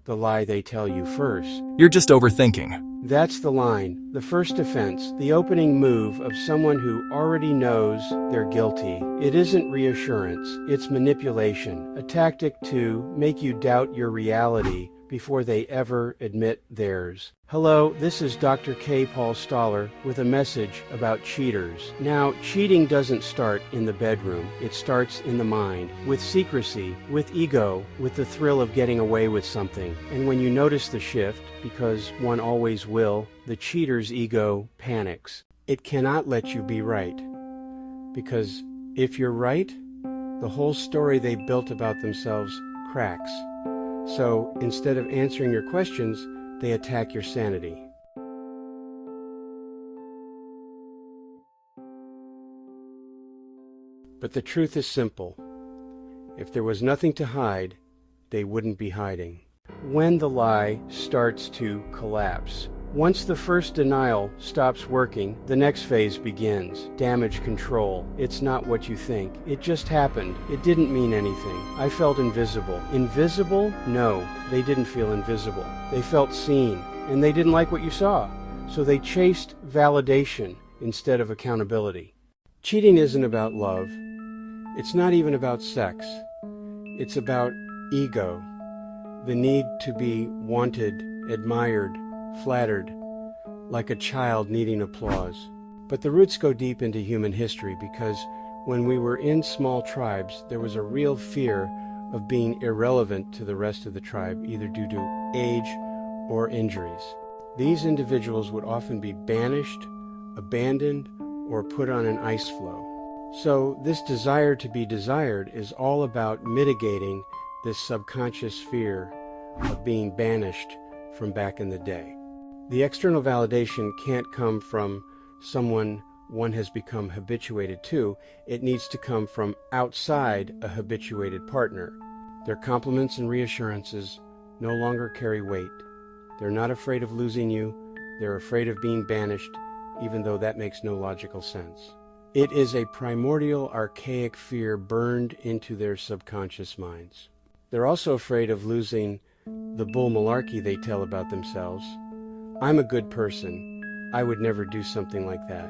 the lie they tell you first. You're just overthinking. That's the line, the first offense, the opening move of someone who already knows they're guilty. It isn't reassurance, it's manipulation, a tactic to make you doubt your reality before they ever admit theirs. Hello, this is Dr. K. Paul Stoller with a message about cheaters. Now, cheating doesn't start in the bedroom. It starts in the mind, with secrecy, with ego, with the thrill of getting away with something. And when you notice the shift, because one always will, the cheater's ego panics. It cannot let you be right. Because if you're right, the whole story they built about themselves cracks. So instead of answering your questions, they attack your sanity. But the truth is simple. If there was nothing to hide, they wouldn't be hiding. When the lie starts to collapse, once the first denial stops working, the next phase begins. Damage control. It's not what you think. It just happened. It didn't mean anything. I felt invisible. Invisible? No, they didn't feel invisible. They felt seen, and they didn't like what you saw. So they chased validation instead of accountability. Cheating isn't about love. It's not even about sex. It's about ego. The need to be wanted, admired, flattered, like a child needing applause. But the roots go deep into human history because when we were in small tribes, there was a real fear of being irrelevant to the rest of the tribe, either due to age or injuries. These individuals would often be banished, abandoned, or put on an ice floe. So this desire to be desired is all about mitigating this subconscious fear of being banished from back in the day. The external validation can't come from someone one has become habituated to. It needs to come from outside a habituated partner. Their compliments and reassurances no longer carry weight. They're not afraid of losing you. They're afraid of being banished, even though that makes no logical sense. It is a primordial, archaic fear burned into their subconscious minds. They're also afraid of losing the bull malarkey they tell about themselves. I'm a good person. I would never do something like that.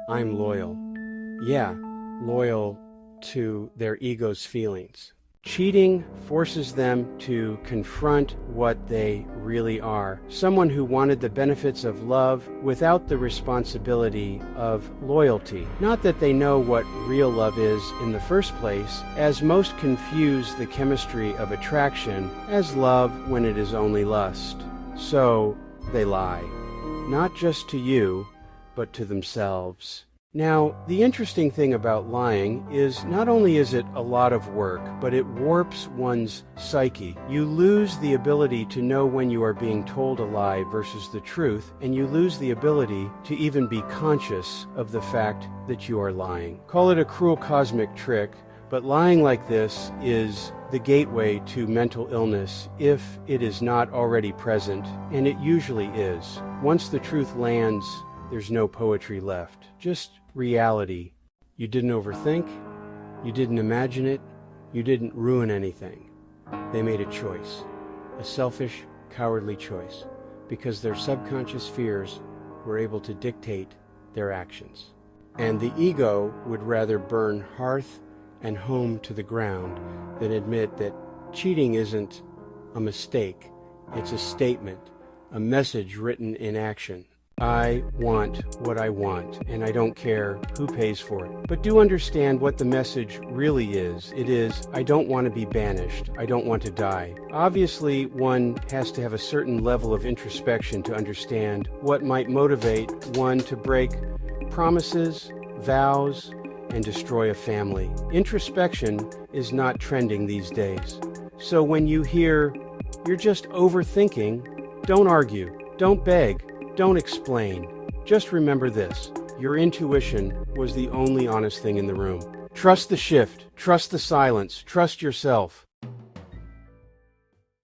I'm loyal. Yeah, loyal to their ego's feelings. Cheating forces them to confront what they really are. Someone who wanted the benefits of love without the responsibility of loyalty. Not that they know what real love is in the first place, as most confuse the chemistry of attraction as love when it is only lust. So they lie. Not just to you, but to themselves. Now, the interesting thing about lying is not only is it a lot of work, but it warps one's psyche. You lose the ability to know when you are being told a lie versus the truth, and you lose the ability to even be conscious of the fact that you are lying. Call it a cruel cosmic trick, but lying like this is the gateway to mental illness if it is not already present, and it usually is. Once the truth lands, there's no poetry left. Just reality. You didn't overthink, you didn't imagine it, you didn't ruin anything. They made a choice, a selfish, cowardly choice, because their subconscious fears were able to dictate their actions. And the ego would rather burn hearth and home to the ground than admit that cheating isn't a mistake, it's a statement, a message written in action. I want what I want, and I don't care who pays for it. But do understand what the message really is. It is, I don't want to be banished. I don't want to die. Obviously, one has to have a certain level of introspection to understand what might motivate one to break promises, vows, and destroy a family. Introspection is not trending these days. So when you hear, you're just overthinking, don't argue, don't beg, don't explain. Just remember this. Your intuition was the only honest thing in the room. Trust the shift. Trust the silence. Trust yourself.